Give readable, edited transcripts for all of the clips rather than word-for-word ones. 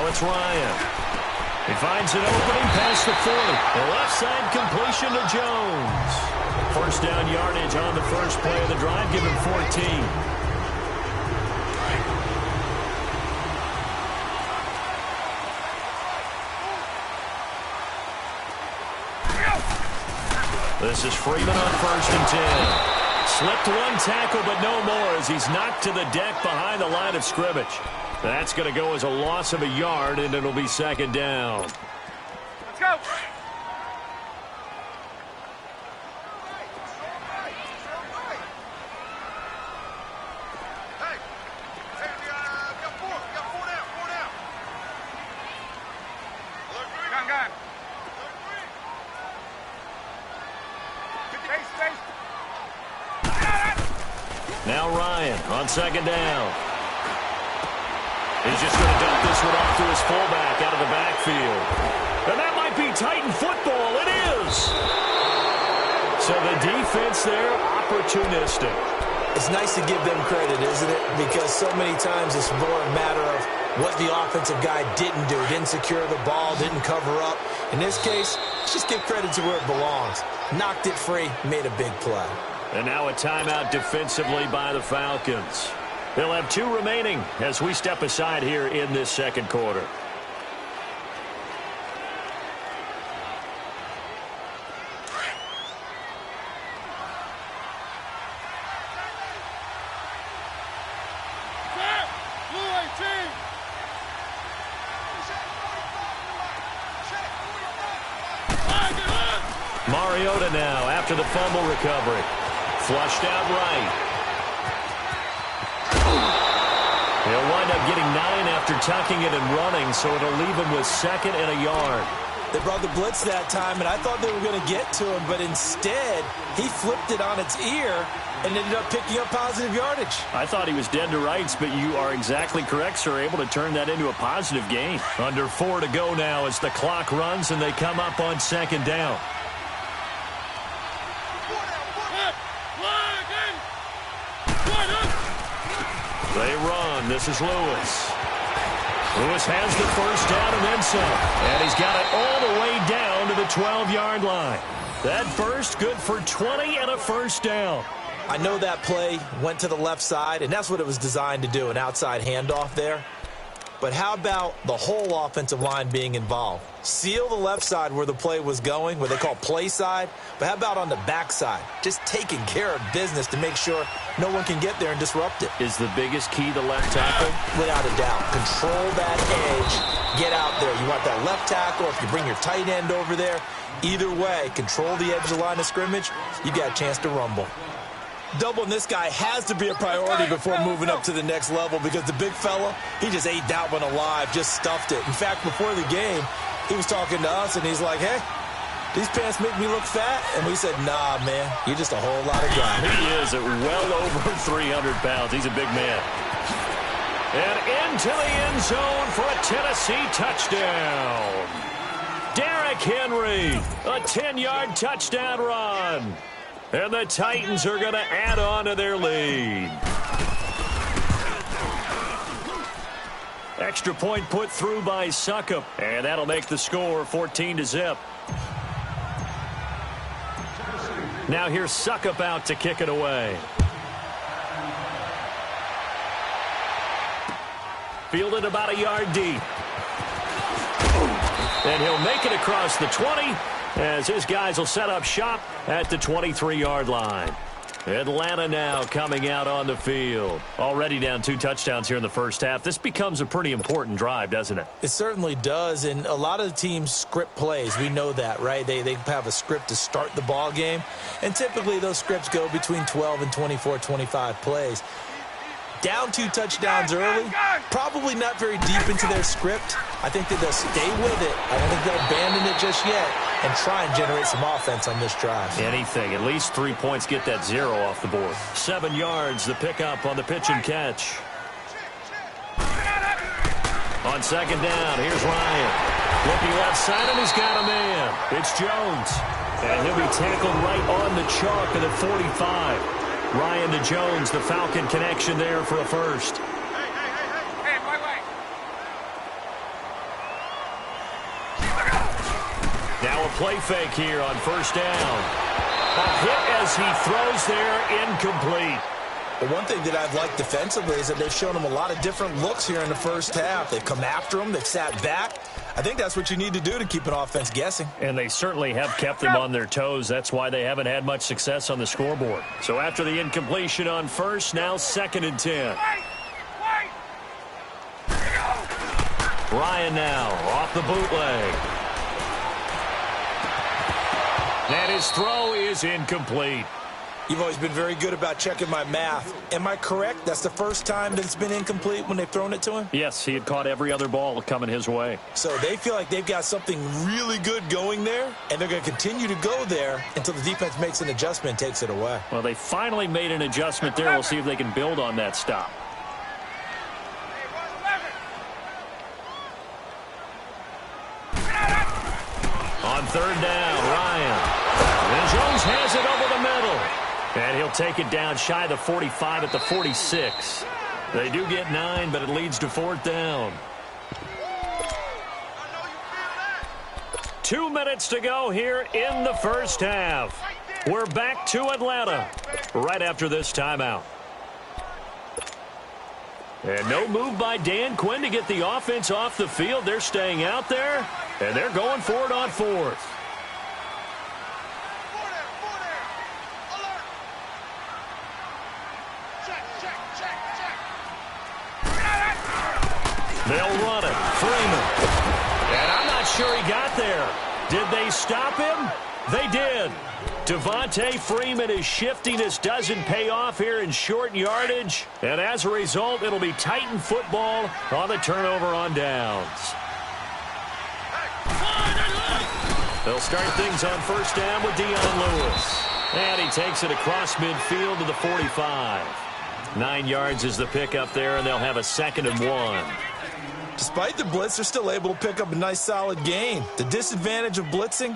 Now it's Ryan. He finds an opening past the 40. The left side completion to Jones. First down yardage on the first play of the drive, give him 14. This is Freeman on 1st and 10. Slipped one tackle, but no more as he's knocked to the deck behind the line of scrimmage. That's going to go as a loss of a yard, and it'll be 2nd down. Let's go. Now Ryan on 2nd down. He's just going to dump this one off to his fullback out of the backfield. And that might be Titan football. It is. So the defense there, opportunistic. It's nice to give them credit, isn't it? Because so many times it's more a matter of what the offensive guy didn't do. Didn't secure the ball, didn't cover up. In this case, just give credit to where it belongs. Knocked it free, made a big play. And now a timeout defensively by the Falcons. They'll have 2 remaining as we step aside here in this second quarter. Mariota now after the fumble recovery. Flushed out right. He'll wind up getting 9 after tucking it and running, so it'll leave him with 2nd and a yard. They brought the blitz that time, and I thought they were going to get to him, but instead, he flipped it on its ear and ended up picking up positive yardage. I thought he was dead to rights, but you are exactly correct, sir. Able to turn that into a positive gain. Under 4 to go now as the clock runs and they come up on 2nd down. They run. This is Lewis. Lewis has the first down and then some. And he's got it all the way down to the 12-yard line. That first, good for 20 and a first down. I know that play went to the left side, and that's what it was designed to do, an outside handoff there. But how about the whole offensive line being involved? Seal the left side where the play was going, what they call play side. But how about on the back side? Just taking care of business to make sure no one can get there and disrupt it. Is the biggest key the left tackle? Without a doubt. Control that edge. Get out there. You want that left tackle, if you bring your tight end over there. Either way, control the edge of the line of scrimmage. You got a chance to rumble. Doubling this guy has to be a priority before moving up to the next level because the big fella, he just ate that one alive, just stuffed it. In fact, before the game, he was talking to us, and he's like, hey, these pants make me look fat. And we said, nah, man, you're just a whole lot of guy. He is at well over 300 pounds. He's a big man. And into the end zone for a Tennessee touchdown. Derrick Henry, a 10-yard touchdown run. And the Titans are going to add on to their lead. Extra point put through by Succop. And that'll make the score 14-0. Now here's Succop out to kick it away. Fielded about a yard deep. And he'll make it across the 20. As his guys will set up shop at the 23-yard line. Atlanta now coming out on the field. Already down 2 touchdowns here in the first half. This becomes a pretty important drive, doesn't it? It certainly does, and a lot of the teams script plays. We know that, right? They have a script to start the ball game, and typically those scripts go between 12 and 24, 25 plays. Down 2 touchdowns early, probably not very deep into their script. I think that they'll stay with it. I don't think they'll abandon it just yet and try and generate some offense on this drive. Anything. At least 3 points get that 0 off the board. 7 yards, the pickup on the pitch and catch. On 2nd down, here's Ryan. Looking left side, and he's got a man. It's Jones. And he'll be tackled right on the chalk of the 45. Ryan to Jones, the Falcon connection there for a first. Hey, my way. a play fake here on first down. A hit as he throws there, incomplete. Well, one thing that I've liked defensively is that they've shown him a lot of different looks here in the first half. They've come after him. They've sat back. I think that's what you need to do to keep an offense guessing. And they certainly have kept them on their toes. That's why they haven't had much success on the scoreboard. So after the incompletion on first, now 2nd and 10. Ryan now off the bootleg. And his throw is incomplete. You've always been very good about checking my math. Am I correct? That's the first time that it's been incomplete when they've thrown it to him? Yes, he had caught every other ball coming his way. So they feel like they've got something really good going there, and they're going to continue to go there until the defense makes an adjustment and takes it away. Well, they finally made an adjustment there. We'll see if they can build on that stop. On 3rd down, Ryan. And Jones has it over the middle. And he'll take it down shy of the 45 at the 46. They do get 9, but it leads to 4th down. 2 minutes to go here in the first half. We're back to Atlanta right after this timeout. And no move by Dan Quinn to get the offense off the field. They're staying out there, and they're going for it on 4th. They'll run it. Freeman. And I'm not sure he got there. Did they stop him? They did. Devontae Freeman is shifting. This doesn't pay off here in short yardage. And as a result, it'll be Titan football on the turnover on downs. They'll start things on first down with Dion Lewis. And he takes it across midfield to the 45. 9 yards is the pickup there, and they'll have a 2nd and 1. Despite the blitz, they're still able to pick up a nice solid gain. The disadvantage of blitzing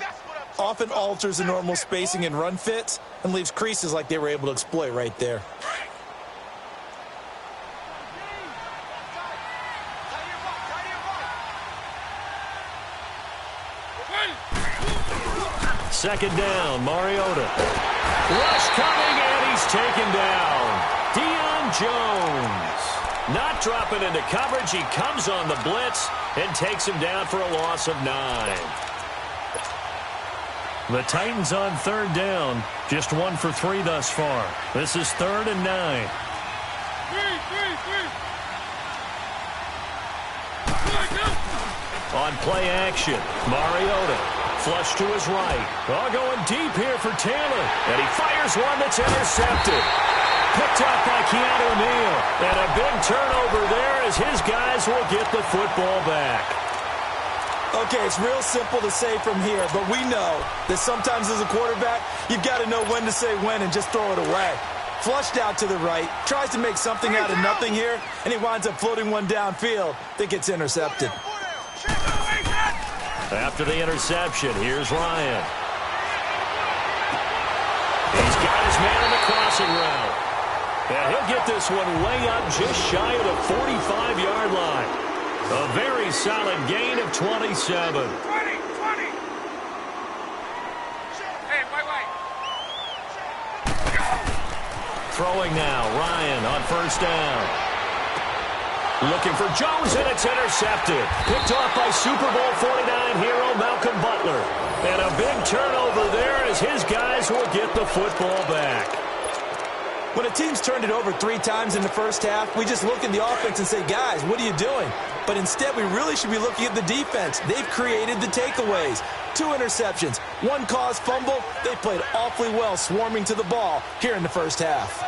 often alters the normal spacing and run fits and leaves creases like they were able to exploit right there. Second down, Mariota. Rush coming, and he's taken down. Deion Jones. Not dropping into coverage. He comes on the blitz and takes him down for a loss of 9. The Titans on 3rd down. Just 1 for 3 thus far. This is 3rd and 9. On play action, Mariota. Flush to his right. All going deep here for Taylor. And he fires one that's intercepted. Picked up by Keanu Neal. And a big turnover there as his guys will get the football back. Okay, it's real simple to say from here, but we know that sometimes as a quarterback, you've got to know when to say when and just throw it away. Flushed out to the right, tries to make something out of nothing here, and he winds up floating one downfield that gets intercepted. After the interception, here's Ryan. He's got his man on the crossing route. And he'll get this one way up just shy of the 45-yard line. A very solid gain of 27. Throwing now, Ryan on first down. Looking for Jones, and it's intercepted. Picked off by Super Bowl 49 hero Malcolm Butler. And a big turnover there as his guys will get the football back. When a team's turned it over 3 times in the first half, we just look at the offense and say, guys, what are you doing? But instead, we really should be looking at the defense. They've created the takeaways. 2 interceptions, 1 caused fumble. They played awfully well swarming to the ball here in the first half.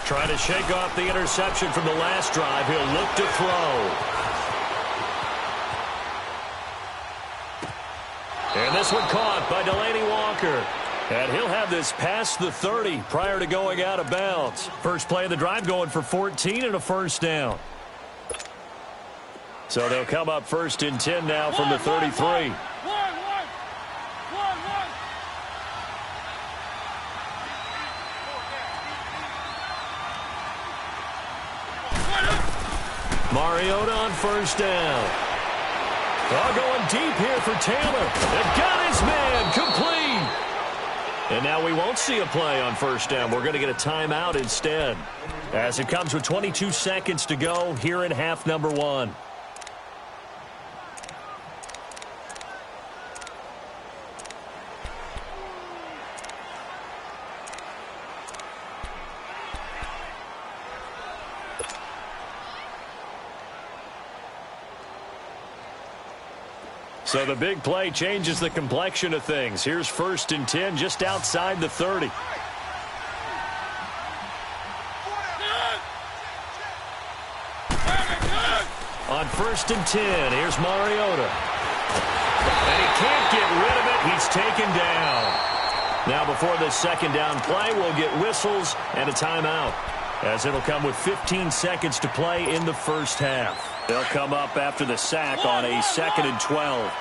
Trying to shake off the interception from the last drive. He'll look to throw. And this one caught by Delaney Walker. And he'll have this past the 30 prior to going out of bounds. First play of the drive going for 14 and a first down. So they'll come up 1st and 10 now from the 33. Mariota on first down. Going deep here for Taylor. It got his man complete. And now we won't see a play on first down. We're going to get a timeout instead, as it comes with 22 seconds to go here in half number 1. So the big play changes the complexion of things. Here's 1st and 10 just outside the 30. On 1st and 10, here's Mariota. And he can't get rid of it. He's taken down. Now before this second down play, we'll get whistles and a timeout, as it'll come with 15 seconds to play in the first half. They'll come up after the sack on a 2nd and 12.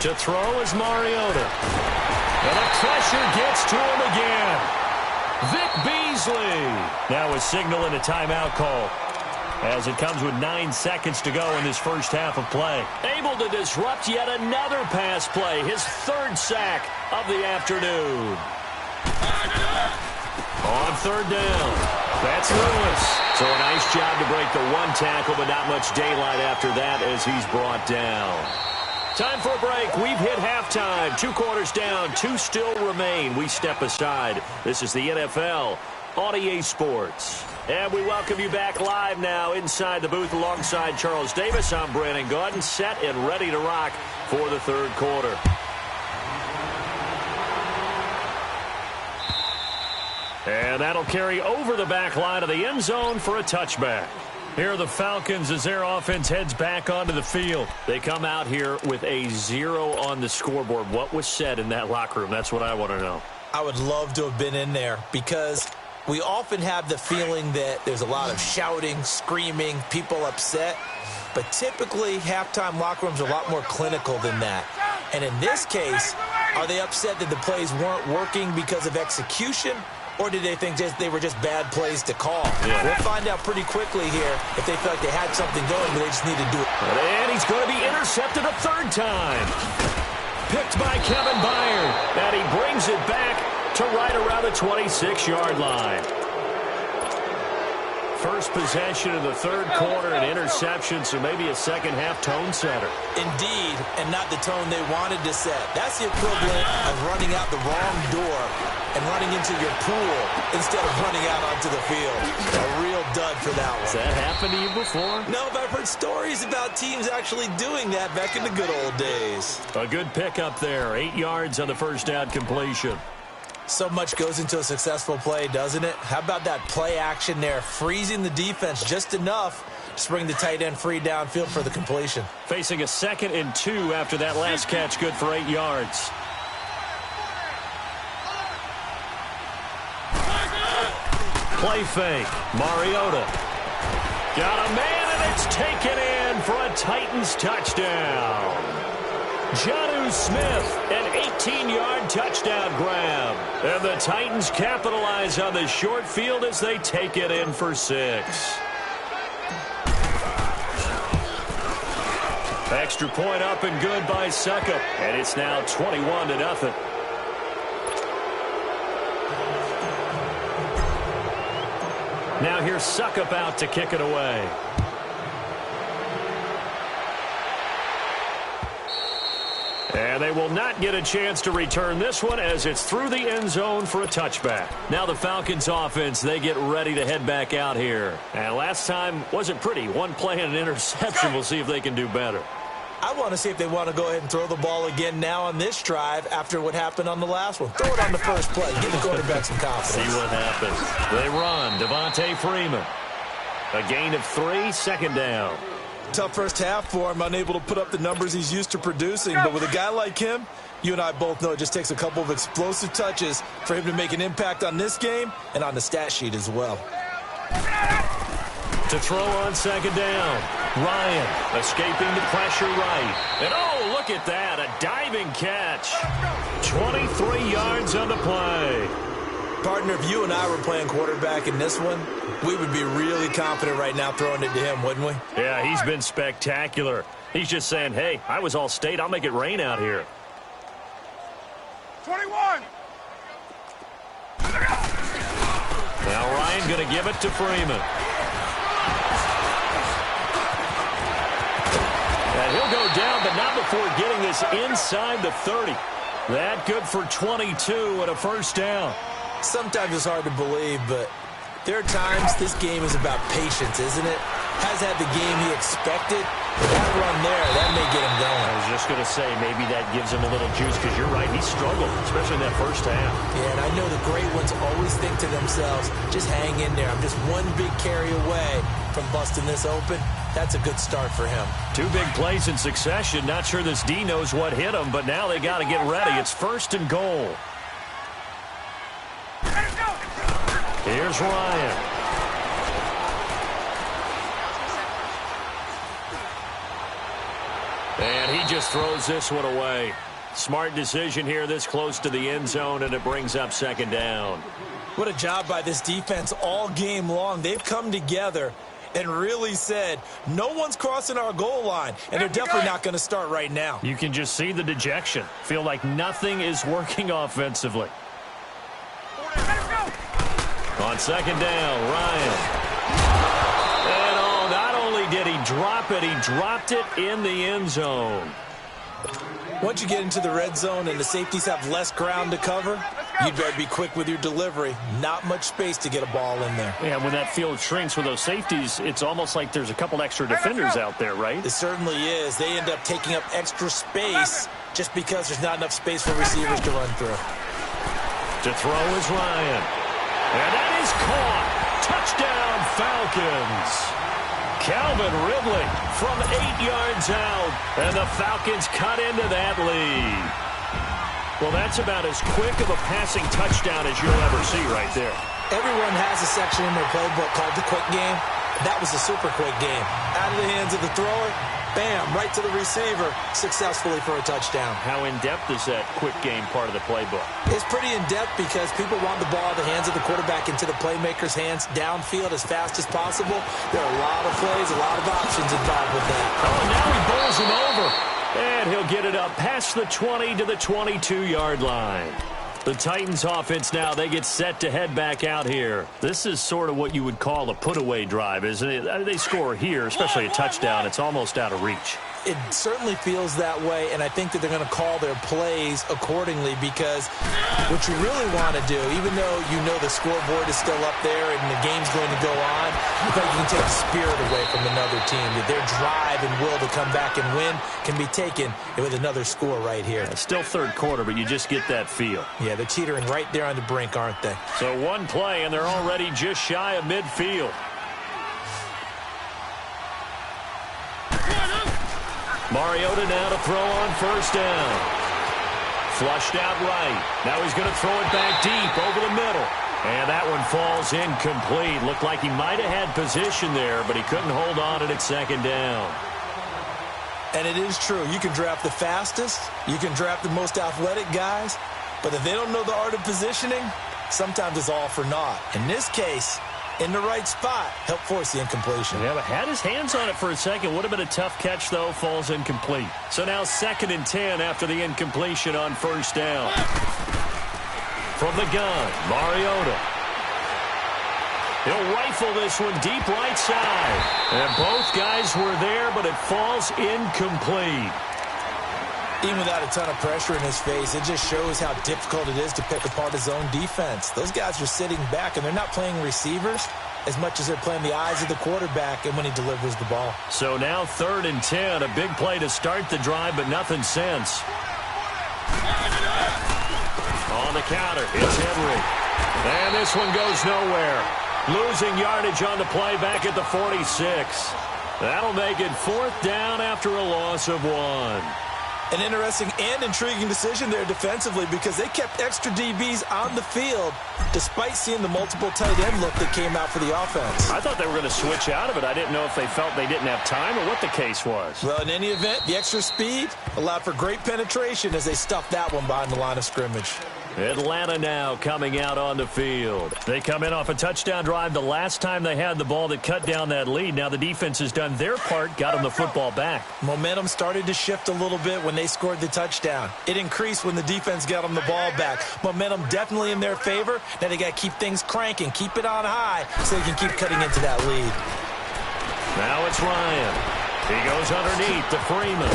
To throw is Mariota. And the pressure gets to him again. Vic Beasley now is signaling a timeout call, as it comes with 9 seconds to go in this first half of play. Able to disrupt yet another pass play, his 3rd sack of the afternoon. On 3rd down, that's Lewis. So a nice job to break the 1 tackle, but not much daylight after that as he's brought down. Time for a break. We've hit halftime. 2 quarters down, 2 still remain. We step aside. This is the NFL on EA Sports. And we welcome you back live now inside the booth alongside Charles Davis. I'm Brandon Gaudin, set and ready to rock for the 3rd quarter. And that'll carry over the back line of the end zone for a touchback. Here are the Falcons as their offense heads back onto the field. They come out here with a 0 on the scoreboard. What was said in that locker room? That's what I want to know. I would love to have been in there, because we often have the feeling that there's a lot of shouting, screaming, people upset. But typically, halftime locker rooms are a lot more clinical than that. And in this case, are they upset that the plays weren't working because of execution? Or did they think they were just bad plays to call? Yeah. We'll find out pretty quickly here if they feel like they had something going, but they just need to do it. And he's going to be intercepted a 3rd time. Picked by Kevin Byard. And he brings it back to right around the 26-yard line. First possession of the 3rd quarter, an interception, so maybe a second-half tone setter. Indeed, and not the tone they wanted to set. That's the equivalent of running out the wrong door and running into your pool instead of running out onto the field. A real dud for that one. Has that happened to you before? No, but I've heard stories about teams actually doing that back in the good old days. A good pickup there. 8 yards on the first down completion. So much goes into a successful play, doesn't it? How about that play action there, freezing the defense just enough to bring the tight end free downfield for the completion. Facing a 2nd and 2 after that last catch, good for 8 yards. Play fake. Mariota. Got a man, and it's taken in for a Titans touchdown. Jonnu Smith, an 18-yard touchdown grab. And the Titans capitalize on the short field as they take it in for 6. Extra point up and good by Suckup. And it's now 21-0. Now here's Suckup out to kick it away. And they will not get a chance to return this one as it's through the end zone for a touchback. Now the Falcons offense, they get ready to head back out here. And last time wasn't pretty. 1 play and an interception. We'll see if they can do better. I want to see if they want to go ahead and throw the ball again now on this drive after what happened on the last one. Throw it on the first play. Give the quarterback some confidence. See what happens. They run. Devontae Freeman. A gain of 3, 2nd down. Tough first half for him, unable to put up the numbers he's used to producing. But with a guy like him, you and I both know it just takes a couple of explosive touches for him to make an impact on this game and on the stat sheet as well. To throw on 2nd down. Ryan escaping the pressure right. And oh, look at that. A diving catch. 23 yards on the play. Partner, if you and I were playing quarterback in this one, we would be really confident right now throwing it to him, wouldn't we? Yeah, he's been spectacular. He's just saying, hey, I was all state. I'll make it rain out here. 21. Now Ryan going to give it to Freeman. And he'll go down, but not before getting this inside the 30. That good for 22 and a first down. Sometimes it's hard to believe, but there are times this game is about patience, isn't it? Has had the game he expected. That run there, that may get him going. I was just going to say, maybe that gives him a little juice, because you're right, he struggled, especially in that first half. Yeah, and I know the great ones always think to themselves, just hang in there. I'm just one big carry away from busting this open. That's a good start for him. 2 big plays in succession. Not sure this D knows what hit him, but now they got to get ready. It's 1st and goal. Here's Ryan. And he just throws this one away. Smart decision here this close to the end zone, and it brings up 2nd down. What a job by this defense all game long. They've come together and really said, no one's crossing our goal line, and they're definitely not going to start right now. You can just see the dejection. Feel like nothing is working offensively. On 2nd down, Ryan. And not only did he drop it, he dropped it in the end zone. Once you get into the red zone and the safeties have less ground to cover, you'd better be quick with your delivery. Not much space to get a ball in there. Yeah, when that field shrinks with those safeties, it's almost like there's a couple extra defenders out there, right? It certainly is. They end up taking up extra space just because there's not enough space for receivers to run through. To throw is Ryan. And that is caught. Touchdown, Falcons. Calvin Ridley from 8 yards out. And the Falcons cut into that lead. Well, that's about as quick of a passing touchdown as you'll ever see right there. Everyone has a section in their playbook called the quick game. That was a super quick game. Out of the hands of the thrower, bam, right to the receiver, successfully for a touchdown. How in-depth is that quick game part of the playbook? It's pretty in-depth because people want the ball in the hands of the quarterback into the playmaker's hands downfield as fast as possible. There are a lot of plays, a lot of options involved with that. Oh, now he bowls him over. And he'll get it up past the 20 to the 22-yard line. The Titans offense now, they get set to head back out here. This is sort of what you would call a put-away drive, isn't it? They score here, especially a touchdown. It's almost out of reach. It certainly feels that way, and I think that they're going to call their plays accordingly because what you really want to do, even though you know the scoreboard is still up there and the game's going to go on, you can take the spirit away from another team. That their drive and will to come back and win can be taken with another score right here. It's still 3rd quarter, but you just get that feel. Yeah, they're teetering right there on the brink, aren't they? So 1 play, and they're already just shy of midfield. Mariota now to throw on 1st down. Flushed out right. Now he's going to throw it back deep over the middle. And that one falls incomplete. Looked like he might have had position there, but he couldn't hold on to it at 2nd down. And it is true. You can draft the fastest. You can draft the most athletic guys. But if they don't know the art of positioning, sometimes it's all for naught. In this case, in the right spot, help force the incompletion. Yeah, but had his hands on it for a second. Would have been a tough catch, though. Falls incomplete. So now 2nd and 10 after the incompletion on 1st down. From the gun, Mariota. He'll rifle this one deep right side. And both guys were there, but it falls incomplete. Even without a ton of pressure in his face, it just shows how difficult it is to pick apart his own defense. Those guys are sitting back, and they're not playing receivers as much as they're playing the eyes of the quarterback and when he delivers the ball. So now 3rd and 10, a big play to start the drive, but nothing since. On the counter, it's Henry. And this one goes nowhere. Losing yardage on the play back at the 46. That'll make it 4th down after a loss of 1. An interesting and intriguing decision there defensively because they kept extra DBs on the field despite seeing the multiple tight end look that came out for the offense. I thought they were going to switch out of it. I didn't know if they felt they didn't have time or what the case was. Well, in any event, the extra speed allowed for great penetration as they stuffed that one behind the line of scrimmage. Atlanta now coming out on the field. They come in off a touchdown drive the last time they had the ball that cut down that lead. Now the defense has done their part, got them the football back. Momentum started to shift a little bit when they scored the touchdown. It increased when the defense got them the ball back. Momentum definitely in their favor. Now they got to keep things cranking, keep it on high so they can keep cutting into that lead. Now it's Ryan. He goes underneath to Freeman.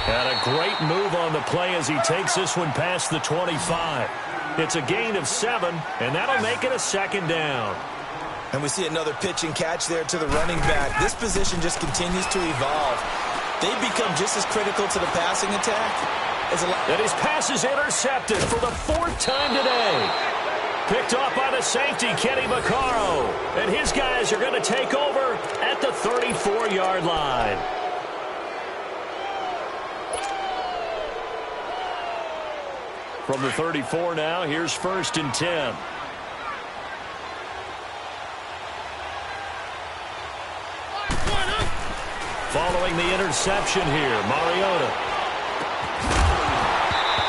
And a great move on the play as he takes this one past the 25. It's a gain of 7, and that'll make it a second down. And we see another pitch and catch there to the running back. This position just continues to evolve. They've become just as critical to the passing attack as and his pass is intercepted for the 4th time today. Picked off by the safety, Kenny Vaccaro. And his guys are going to take over at the 34-yard line. From the 34 now, here's 1st and 10. Following the interception here, Mariota.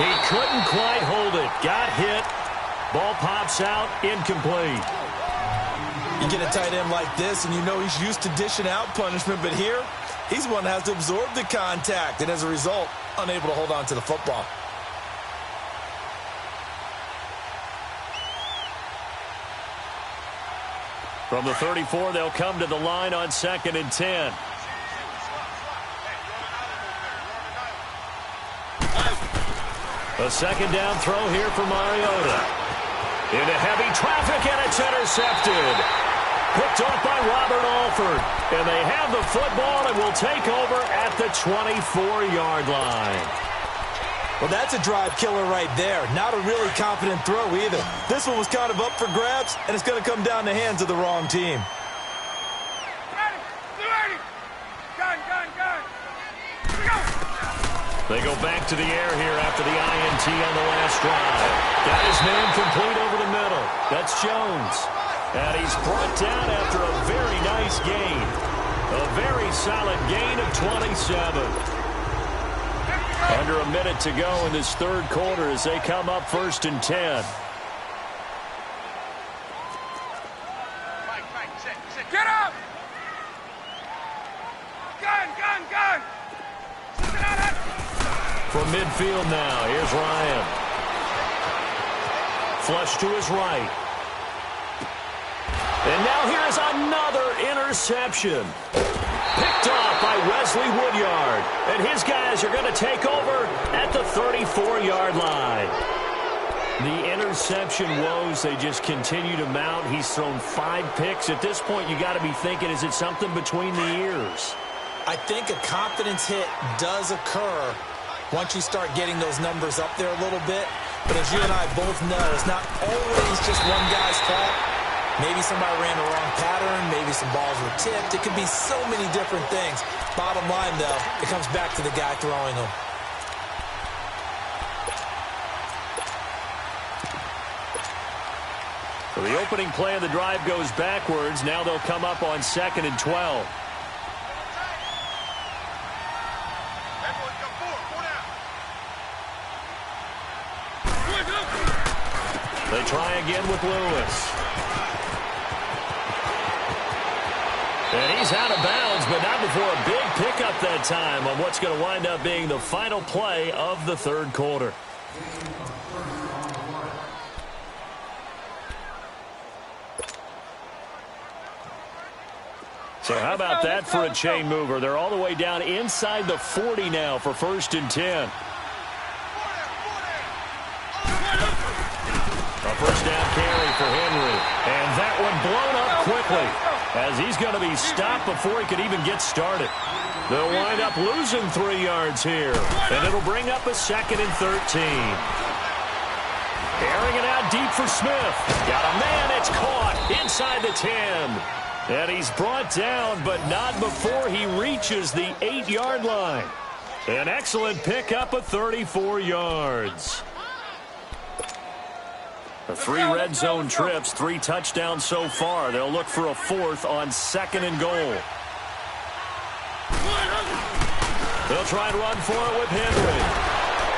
He couldn't quite hold it. Got hit. Ball pops out, incomplete. You get a tight end like this, and you know he's used to dishing out punishment, but here, he's the one that has to absorb the contact, and as a result, unable to hold on to the football. From the 34, they'll come to the line on 2nd and 10. A second down throw here for Mariota. Into heavy traffic, and it's intercepted. Picked off by Robert Alford. And they have the football and will take over at the 24-yard line. Well, that's a drive killer right there. Not a really confident throw either. This one was kind of up for grabs, and it's going to come down the hands of the wrong team. They go back to the air here after the INT on the last drive. Got his man complete over the middle. That's Jones. And he's brought down after a very nice gain. A very solid gain of 27. Under a minute to go in this 3rd quarter as they come up 1st and 10. Get up! Gun! From midfield now, here's Ryan. Flush to his right. And now here's another interception. Picked off by Wesley Woodyard. And his guys are going to take over at the 34-yard line. The interception woes, they just continue to mount. He's thrown 5 picks. At this point, you got to be thinking, is it something between the ears? I think a confidence hit does occur once you start getting those numbers up there a little bit. But as you and I both know, it's not always just one guy's fault. Maybe somebody ran the wrong pattern. Maybe some balls were tipped. It could be so many different things. Bottom line, though, it comes back to the guy throwing them. So the opening play of the drive goes backwards. Now they'll come up on 2nd and 12. They try again with Lewis. And he's out of bounds, but not before a big pickup that time on what's going to wind up being the final play of the 3rd quarter. So how about that for a chain mover? They're all the way down inside the 40 now for 1st and 10. A 1st down carry for Henry. And that one blown up quickly as he's going to be stopped before he could even get started. They'll wind up losing 3 yards here. And it'll bring up a 2nd and 13. Airing it out deep for Smith. Got a man. It's caught inside the 10. And he's brought down, but not before he reaches the 8-yard line. An excellent pickup of 34 yards. The 3 red zone trips, 3 touchdowns so far. They'll look for a 4th on 2nd and goal. They'll try and run for it with Henry.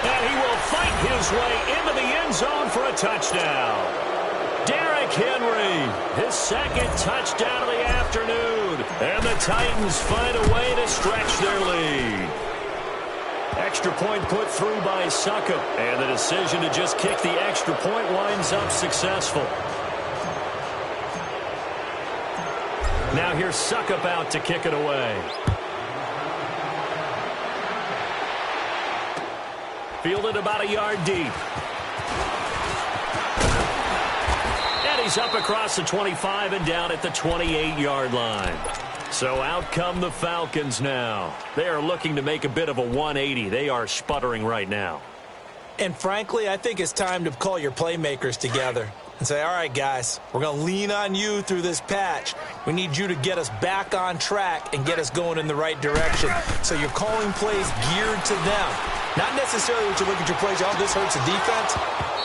And he will fight his way into the end zone for a touchdown. Derrick Henry, his second touchdown of the afternoon. And the Titans find a way to stretch their lead. Extra point put through by Succop. And the decision to just kick the extra point winds up successful. Now here's Succop out to kick it away. Fielded about a yard deep. And he's up across the 25 and down at the 28-yard line. So out come the Falcons now. They are looking to make a bit of a 180. They are sputtering right now. And frankly, I think it's time to call your playmakers together and say, all right, guys, we're going to lean on you through this patch. We need you to get us back on track and get us going in the right direction. So you're calling plays geared to them. Not necessarily that you look at your plays, oh, this hurts the defense.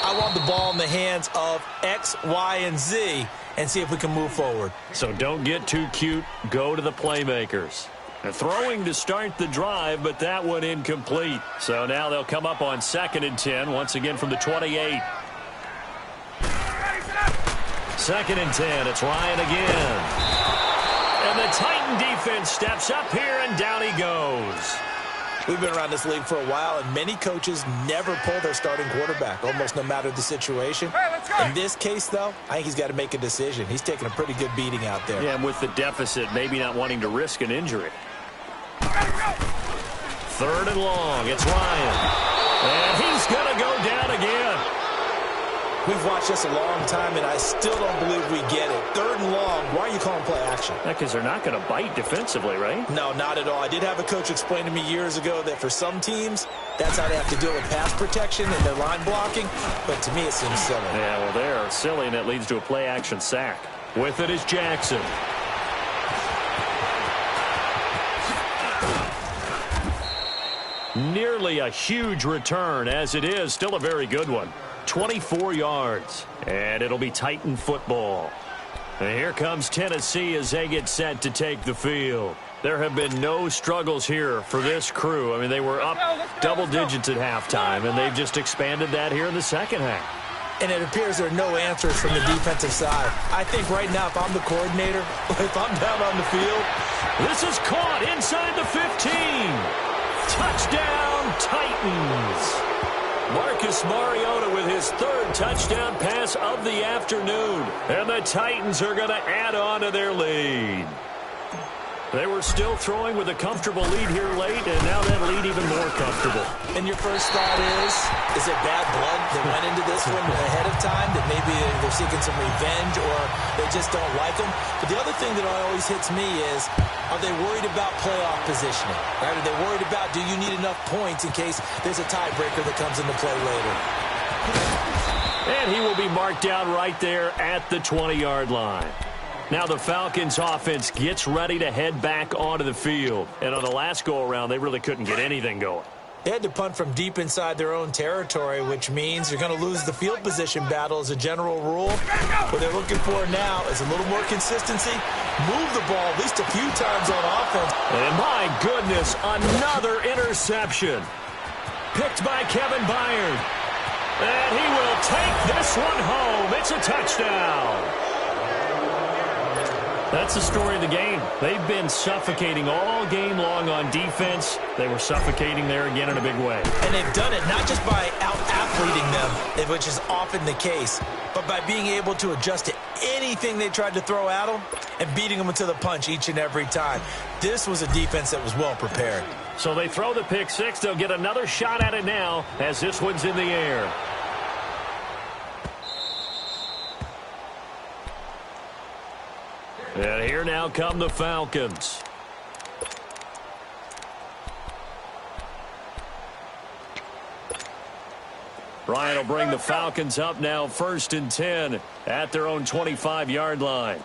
I want the ball in the hands of X, Y, and Z and see if we can move forward. So don't get too cute. Go to the playmakers. They're throwing to start the drive, but that one incomplete. So now they'll come up on 2nd and 10, once again from the 28. 2nd and 10, it's Ryan again. And the Titan defense steps up here, and down he goes. We've been around this league for a while, and many coaches never pull their starting quarterback, almost no matter the situation. Hey, let's go. In this case, though, I think he's got to make a decision. He's taking a pretty good beating out there. Yeah, and with the deficit, maybe not wanting to risk an injury. 3rd and long, it's Ryan. And he's going to go down again. We've watched this a long time, and I still don't believe we get it. 3rd and long, why are you calling play action? Because they're not going to bite defensively, right? No, not at all. I did have a coach explain to me years ago that for some teams, that's how they have to deal with pass protection and their line blocking. But to me, it seems silly. Yeah, well, they're silly, and it leads to a play action sack. With it is Jackson. Nearly a huge return, as it is still a very good one. 24 yards, and it'll be Titan football. And here comes Tennessee as they get set to take the field. There have been no struggles here for this crew. I mean, they were up double digits at halftime, and they've just expanded that here in the second half. And it appears there are no answers from the defensive side. I think right now, if I'm the coordinator, if I'm down on the field. This is caught inside the 15. Touchdown, Titans. Marcus Mariota with his 3rd touchdown pass of the afternoon. And the Titans are going to add on to their lead. They were still throwing with a comfortable lead here late, and now that lead even more comfortable. And your first thought is it bad blood that went into this one ahead of time, that maybe they're seeking some revenge or they just don't like them? But the other thing that always hits me is, are they worried about playoff positioning? Right? Are they worried about, do you need enough points in case there's a tiebreaker that comes into play later? And he will be marked down right there at the 20-yard line. Now the Falcons offense gets ready to head back onto the field. And on the last go-around, they really couldn't get anything going. They had to punt from deep inside their own territory, which means you're going to lose the field position battle as a general rule. What they're looking for now is a little more consistency. Move the ball at least a few times on offense. And my goodness, another interception. Picked by Kevin Byard. And he will take this one home. It's a touchdown. That's the story of the game. They've been suffocating all game long on defense. They were suffocating there again in a big way. And they've done it not just by out-athleting them, which is often the case, but by being able to adjust to anything they tried to throw at them and beating them to the punch each and every time. This was a defense that was well prepared. So they throw the pick six. They'll get another shot at it now as this one's in the air. And here now come the Falcons. Ryan will bring the Falcons up now 1st and 10 at their own 25-yard line.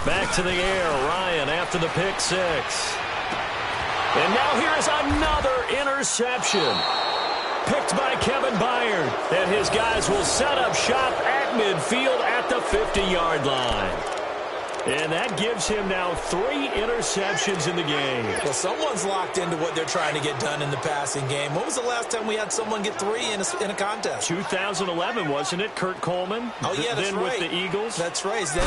Back to the air, Ryan after the pick six. And now here is another interception. Picked by Kevin Byard. And his guys will set up shop at midfield at the 50-yard line. And that gives him now 3 interceptions in the game. Well, someone's locked into what they're trying to get done in the passing game. When was the last time we had someone get 3 in a contest? 2011, wasn't it? Kurt Coleman? Oh, yeah, that's then right. With the Eagles? That's right. Then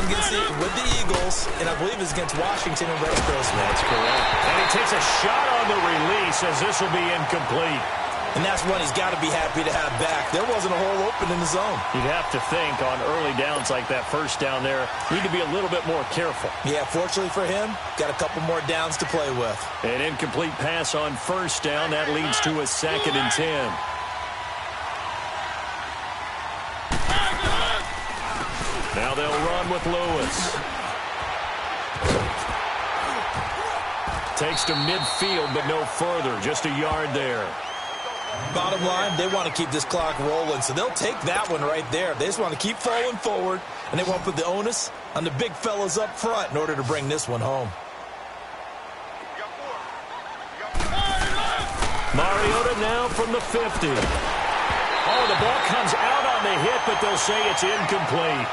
with the Eagles, and I believe it's against Washington and Rex Grossman. That's correct. And he takes a shot on the release as this will be incomplete. And that's one he's got to be happy to have back. There wasn't a hole open in the zone. You'd have to think on early downs like that first down there, need to be a little bit more careful. Yeah, fortunately for him, got a couple more downs to play with. An incomplete pass on first down. That leads to a 2nd and 10. Now they'll run with Lewis. Takes to midfield, but no further. Just a yard there. Bottom line, they want to keep this clock rolling, so they'll take that one right there. They just want to keep falling forward, and they want to put the onus on the big fellas up front in order to bring this one home. Mariota now from the 50. Oh, the ball comes out on the hit, but they'll say it's incomplete.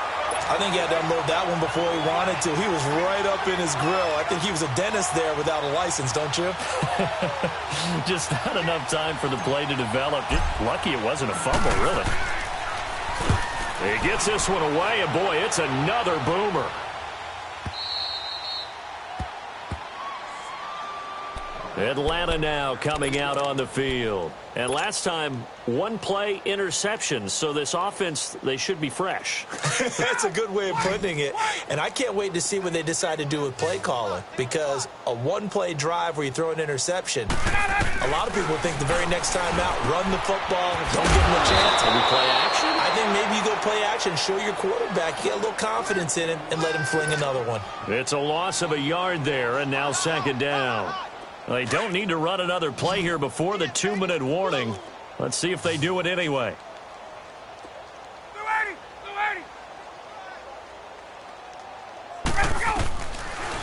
I think he had to unload that one before he wanted to. He was right up in his grill. I think he was a dentist there without a license, don't you? Just not enough time for the play to develop. Lucky it wasn't a fumble, really. He gets this one away, and boy, it's another boomer. Atlanta now coming out on the field. And last time, 1 play interception, so this offense, they should be fresh. That's a good way of putting it. And I can't wait to see what they decide to do with play calling, because a 1-play drive where you throw an interception, a lot of people think the very next time out, run the football, don't give them a chance. Maybe play action? I think maybe you go play action, show your quarterback, get a little confidence in him, and let him fling another one. It's a loss of a yard there, and now 2nd down. They don't need to run another play here before the 2-minute warning. Let's see if they do it anyway.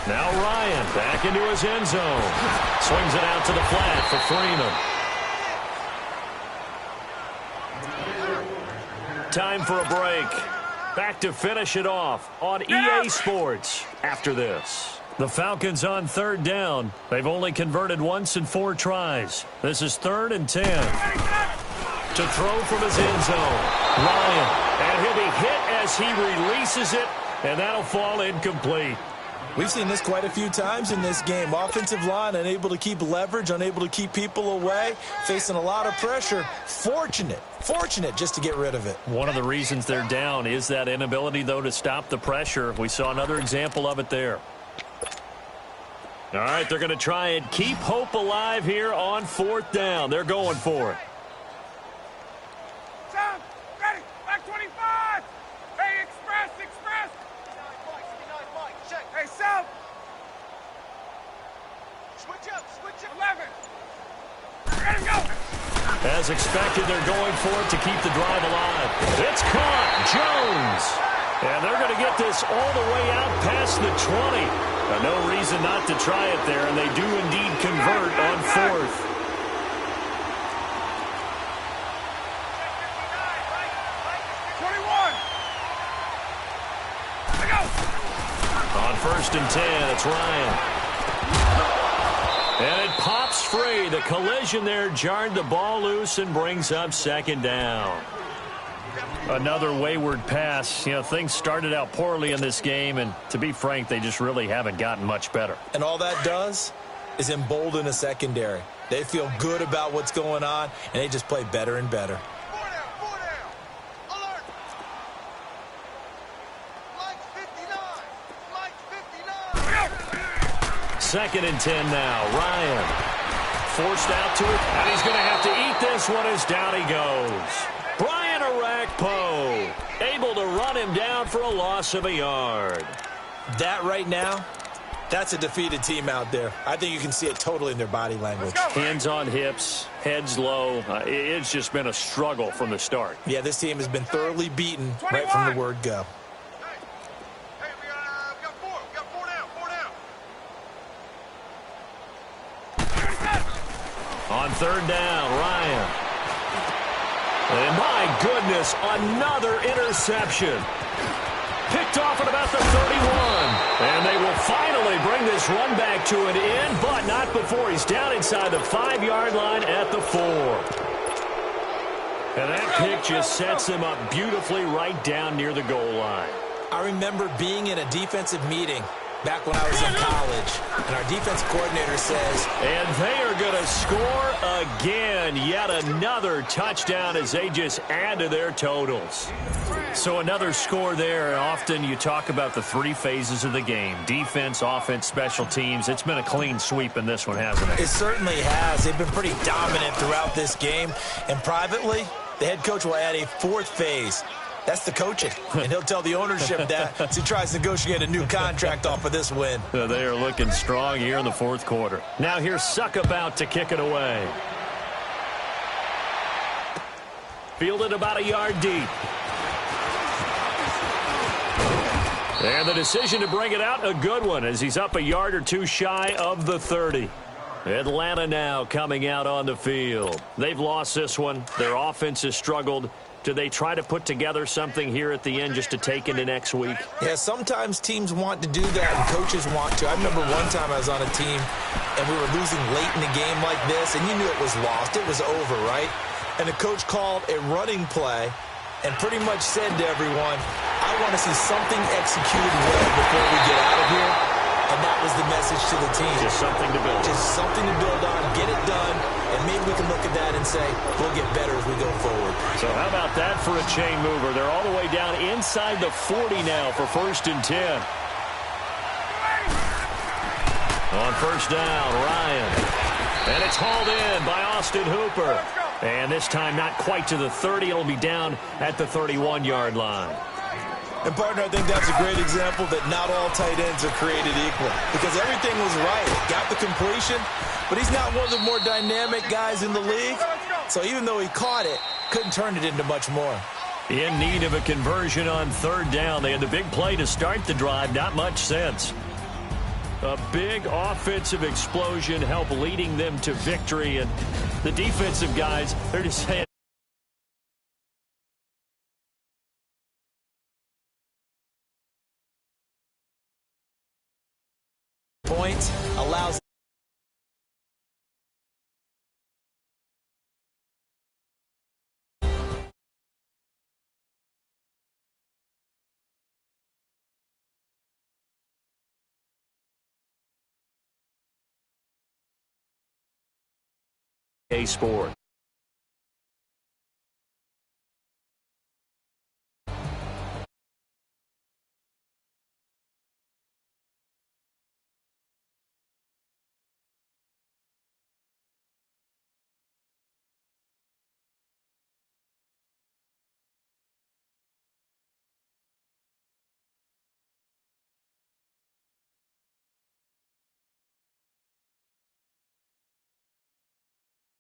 Now Ryan back into his end zone. Swings it out to the flat for Freeman. Time for a break. Back to finish it off on EA Sports after this. The Falcons on 3rd down. They've only converted once in 4 tries. This is 3rd and 10. To throw from his end zone. Ryan. And he'll be hit as he releases it, and that'll fall incomplete. We've seen this quite a few times in this game. Offensive line unable to keep leverage, unable to keep people away, facing a lot of pressure. Fortunate just to get rid of it. One of the reasons they're down is that inability, though, to stop the pressure. We saw another example of it there. All right, they're going to try and keep hope alive here on 4th down. They're going for it. Sound, ready, back 25. Hey, express. Hey, South. Switch up. 11. Ready to go. As expected, they're going for it to keep the drive alive. It's caught. Jones. And they're going to get this all the way out past the 20. No reason not to try it there, and they do indeed convert on 4th. On 1st and 10, it's Ryan. And it pops free. The collision there jarred the ball loose and brings up 2nd down. Another wayward pass. You know, things started out poorly in this game, and to be frank, they just really haven't gotten much better. And all that does is embolden a secondary. They feel good about what's going on, and they just play better and better. 2nd and 10 now. Ryan forced out to it, and he's going to have to eat this one as down he goes. Brian Arakpo able to run him down for a loss of a yard. That right now, that's a defeated team out there. I think you can see it totally in their body language. Hands on hips, heads low. It's just been a struggle from the start. Yeah, this team has been thoroughly beaten right from the word go. Hey, we got 4. We got 4 down. 4 down. On 3rd down, Ryan. And my goodness, another interception. Picked off at about the 31. And they will finally bring this run back to an end, but not before he's down inside the 5-yard line at the 4. And that pick just sets him up beautifully right down near the goal line. I remember being in a defensive meeting back when I was in college, and our defensive coordinator says, and they are going to score again. Yet another touchdown as they just add to their totals. So another score there. Often you talk about the 3 phases of the game: defense, offense, special teams. It's been a clean sweep in this one, hasn't it? It certainly has. They've been pretty dominant throughout this game. And privately, the head coach will add a 4th phase. That's the coaching. And he'll tell the ownership that as he tries to negotiate a new contract off of this win. They are looking strong here in the 4th quarter. Now here's Suck about to kick it away. Fielded about a yard deep. And the decision to bring it out, a good one, as he's up a yard or 2 shy of the 30. Atlanta now coming out on the field. They've lost this one. Their offense has struggled. Do they try to put together something here at the end just to take into next week? Yeah, sometimes teams want to do that and coaches want to. I remember one time I was on a team and we were losing late in the game like this, and you knew it was lost. It was over, right? And the coach called a running play and pretty much said to everyone, I want to see something executed well before we get out of here. And that was the message to the team. Just something to build on. Just something to build on, get it done, and maybe we can look at that and say, we'll get better as we go forward. So how about that for a chain mover? They're all the way down inside the 40 now for 1st and 10. On 1st down, Ryan. And it's hauled in by Austin Hooper. And this time not quite to the 30. It'll be down at the 31-yard line. And, partner, I think that's a great example that not all tight ends are created equal, because everything was right. Got the completion, but he's not one of the more dynamic guys in the league. So even though he caught it, couldn't turn it into much more. In need of a conversion on 3rd down. They had the big play to start the drive. Not much sense. A big offensive explosion helped leading them to victory. And the defensive guys, they're just saying, points allows a sport.